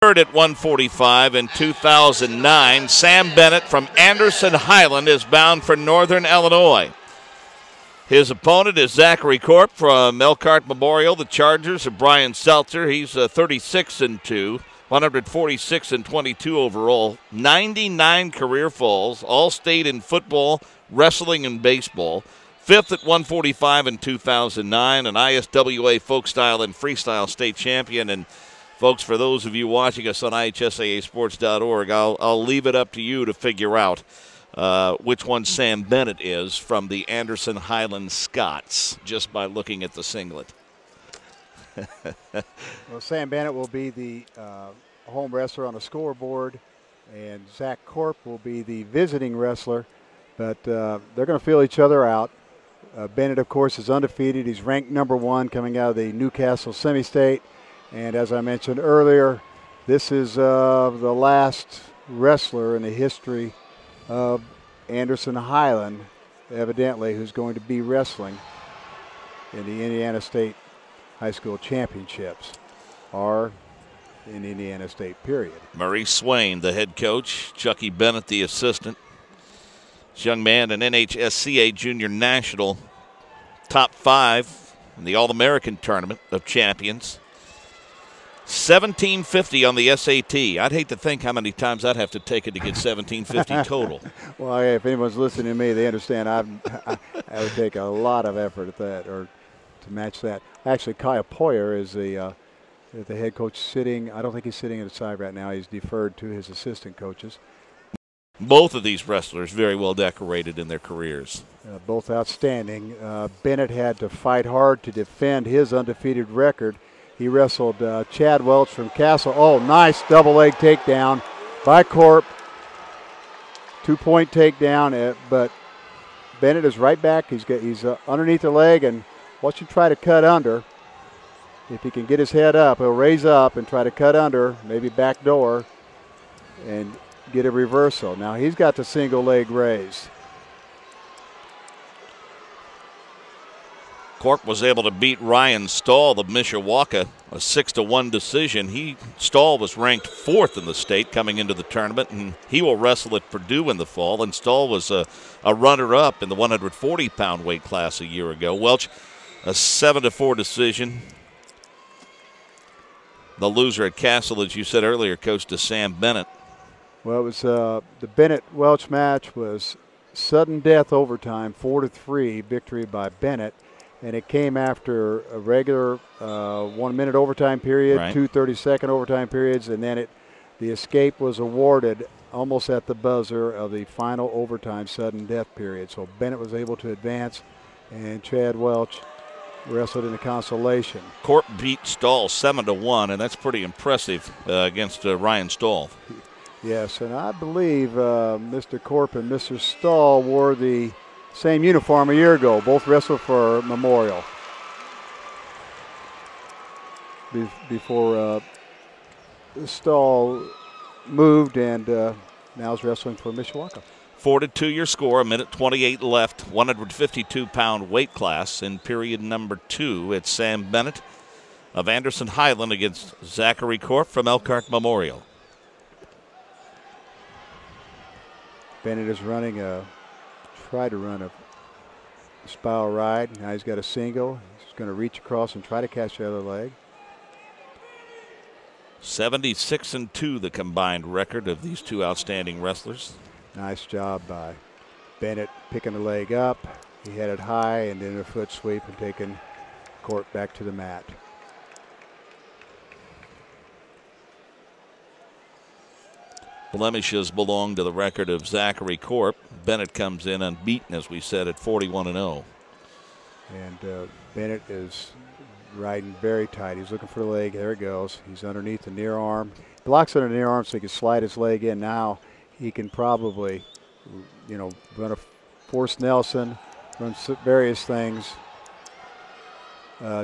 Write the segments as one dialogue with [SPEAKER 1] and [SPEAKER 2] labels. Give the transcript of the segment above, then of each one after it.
[SPEAKER 1] Third at 145 in 2009. Sam Bennett from Anderson Highland is bound for Northern Illinois. His opponent is Zachary Corpe from Elkhart Memorial. The Chargers of Brian Seltzer. He's 36-2, 146-22 overall, 99 career falls, all state in football, wrestling, and baseball. Fifth at 145 in 2009, an ISWA folk style and freestyle state champion. And folks, for those of you watching us on IHSAAsports.org, I'll leave it up to you to figure out which one Sam Bennett is from the Anderson Highland Scots, just by looking at the singlet.
[SPEAKER 2] Well, Sam Bennett will be the home wrestler on the scoreboard, and Zach Corpe will be the visiting wrestler, but they're going to feel each other out. Bennett, of course, is undefeated. He's ranked #1 coming out of the Newcastle semi-state, and as I mentioned earlier, this is the last wrestler in the history of Anderson Highland, evidently, who's going to be wrestling in the Indiana State High School Championships, or in Indiana State, period.
[SPEAKER 1] Maurice Swain, the head coach. Chucky Bennett, the assistant. This young man, an NHSCA Junior National top 5 in the All-American Tournament of Champions. 1750 on the SAT. I'd hate to think how many times I'd have to take it to get 1750 total.
[SPEAKER 2] Well, if anyone's listening to me, they understand I would take a lot of effort at that, or to match that. Actually, Kaya Poyer is the head coach sitting. I don't think he's sitting at the side right now. He's deferred to his assistant coaches.
[SPEAKER 1] Both of these wrestlers very well decorated in their careers.
[SPEAKER 2] Both outstanding. Bennett had to fight hard to defend his undefeated record. He wrestled Chad Welch from Castle. Oh, nice double leg takedown by Corpe. 2-point takedown, but Bennett is right back. He's underneath the leg, and watch him try to cut under. If he can get his head up, he'll raise up and try to cut under, maybe back door, and get a reversal. Now he's got the single leg raise.
[SPEAKER 1] Corpe was able to beat Ryan Stahl of Mishawaka, a 6-1 decision. Stahl was ranked 4th in the state coming into the tournament, and he will wrestle at Purdue in the fall. And Stahl was a runner-up in the 140-pound weight class a year ago. Welch, a 7-4 decision. The loser at Castle, as you said earlier, Coach, to Sam Bennett.
[SPEAKER 2] Well, it was the Bennett-Welch match was sudden death overtime, 4-3 victory by Bennett. And it came after a regular 1-minute overtime period,
[SPEAKER 1] right.
[SPEAKER 2] 2 30-second overtime periods, and then the escape was awarded almost at the buzzer of the final overtime sudden death period. So Bennett was able to advance, and Chad Welch wrestled in the consolation.
[SPEAKER 1] Corpe beat Stahl 7-1, and that's pretty impressive against Ryan Stahl.
[SPEAKER 2] Yes, and I believe Mr. Corpe and Mr. Stahl wore the same uniform a year ago. Both wrestled for Memorial before Stahl moved, and now is wrestling for Mishawaka.
[SPEAKER 1] 4-2 your score, 1:28 left, 152-pound weight class in period number 2. It's Sam Bennett of Anderson Highland against Zachary Corpe from Elkhart Memorial.
[SPEAKER 2] Bennett is try to run a spiral ride. Now he's got a single. He's going to reach across and try to catch the other leg.
[SPEAKER 1] 76-2 the combined record of these two outstanding wrestlers.
[SPEAKER 2] Nice job by Bennett picking the leg up. He had it high and then a foot sweep and taking Corpe back to the mat.
[SPEAKER 1] Blemishes belong to the record of Zachary Corpe. Bennett comes in unbeaten, as we said, at 41-0.
[SPEAKER 2] And Bennett is riding very tight. He's looking for the leg. There it goes. He's underneath the near arm. Blocks under the near arm so he can slide his leg in. Now he can probably, run a force Nelson, run various things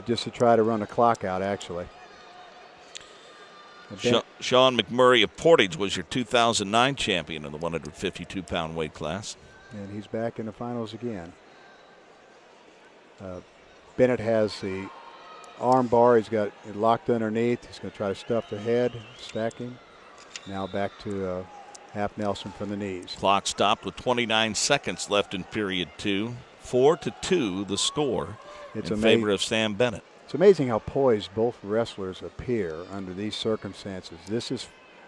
[SPEAKER 2] just to try to run the clock out, actually.
[SPEAKER 1] Sean McMurray of Portage was your 2009 champion in the 152-pound weight class.
[SPEAKER 2] And he's back in the finals again. Bennett has the arm bar. He's got it locked underneath. He's going to try to stuff the head, stacking. Now back to half Nelson from the knees.
[SPEAKER 1] Clock stopped with 29 seconds left in period 2. 4-2 the score in favor of Sam Bennett.
[SPEAKER 2] It's amazing how poised both wrestlers appear under these circumstances. This is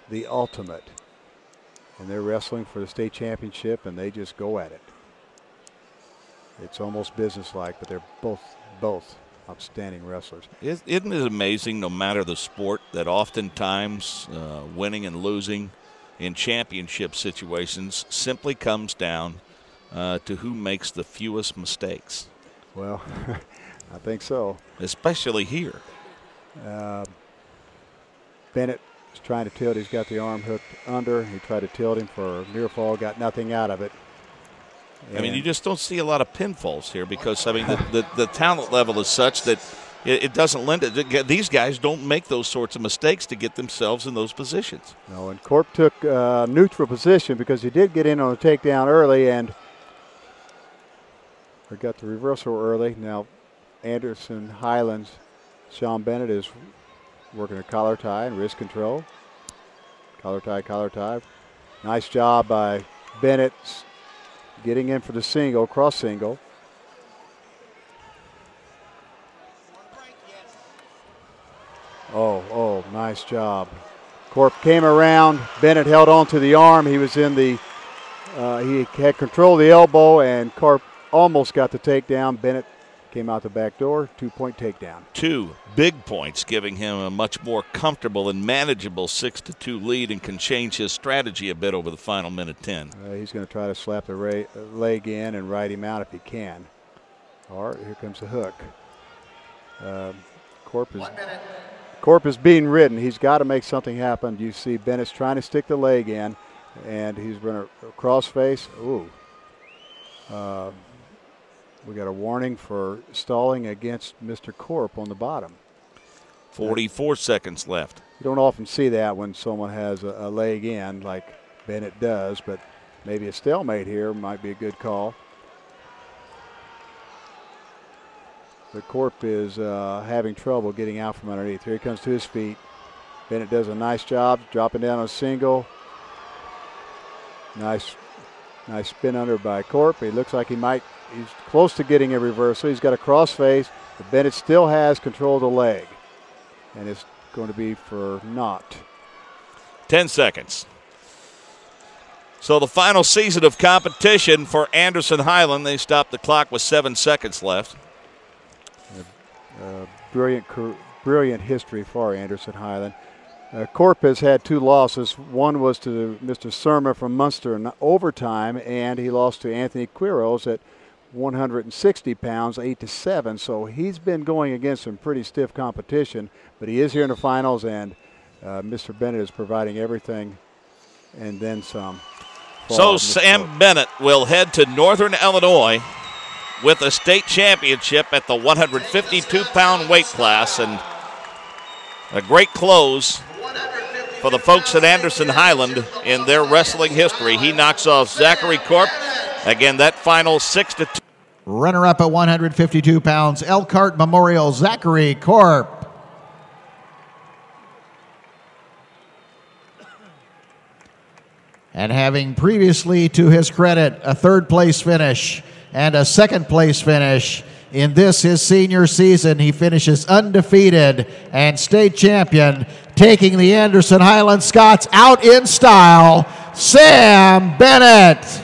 [SPEAKER 2] the ultimate. And they're wrestling for the state championship, and they just go at it. It's almost businesslike, but they're both outstanding wrestlers.
[SPEAKER 1] Isn't it amazing, no matter the sport, that oftentimes winning and losing in championship situations simply comes down to who makes the fewest mistakes?
[SPEAKER 2] Well, I think so.
[SPEAKER 1] Especially here.
[SPEAKER 2] Bennett is trying to tilt. He's got the arm hooked under. He tried to tilt him for a near fall, got nothing out of it.
[SPEAKER 1] I mean, you just don't see a lot of pinfalls here because, I mean, the talent level is such that it doesn't lend it. These guys don't make those sorts of mistakes to get themselves in those positions.
[SPEAKER 2] No, and Corpe took neutral position because he did get in on a takedown early and got the reversal early. Now, Anderson Highlands, Sean Bennett is working a collar tie and wrist control. Collar tie, collar tie. Nice job by Bennett getting in for the single, cross single. Oh, nice job. Corpe came around. Bennett held on to the arm. He was in the, he had control of the elbow, and Corpe almost got the takedown. Bennett came out the back door, 2-point takedown.
[SPEAKER 1] 2 big points, giving him a much more comfortable and manageable 6-2 lead, and can change his strategy a bit over the final minute 10.
[SPEAKER 2] He's going to try to slap the leg in and ride him out if he can. All right, here comes the hook. Corpe is being ridden. He's got to make something happen. You see Bennett's trying to stick the leg in, and he's going to cross face. Ooh. We got a warning for stalling against Mr. Corpe on the bottom.
[SPEAKER 1] 44 seconds left.
[SPEAKER 2] You don't often see that when someone has a leg in like Bennett does, but maybe a stalemate here might be a good call. But Corpe is having trouble getting out from underneath. Here he comes to his feet. Bennett does a nice job dropping down on a single. Nice spin under by Corpe. He looks like he's close to getting a reversal. He's got a cross face, but Bennett still has control of the leg. And it's going to be for naught.
[SPEAKER 1] 10 seconds. So the final season of competition for Anderson Highland. They stopped the clock with 7 seconds left.
[SPEAKER 2] Brilliant history for Anderson Highland. Corpe has had 2 losses. One was to Mr. Surma from Munster in overtime, and he lost to Anthony Quiros at 160 pounds, 8-7. So he's been going against some pretty stiff competition, but he is here in the finals, and Mr. Bennett is providing everything and then some.
[SPEAKER 1] So Sam Bennett will head to Northern Illinois with a state championship at the 152-pound weight class, and a great close for the folks at Anderson Highland in their wrestling history. He knocks off Zachary Corpe. Again, that final 6-2.
[SPEAKER 3] Runner-up at 152 pounds, Elkhart Memorial, Zachary Corpe. And having previously, to his credit, a 3rd-place finish and a 2nd-place finish in this, his senior season, he finishes undefeated and state champion, taking the Anderson Highland Scots out in style, Sam Bennett.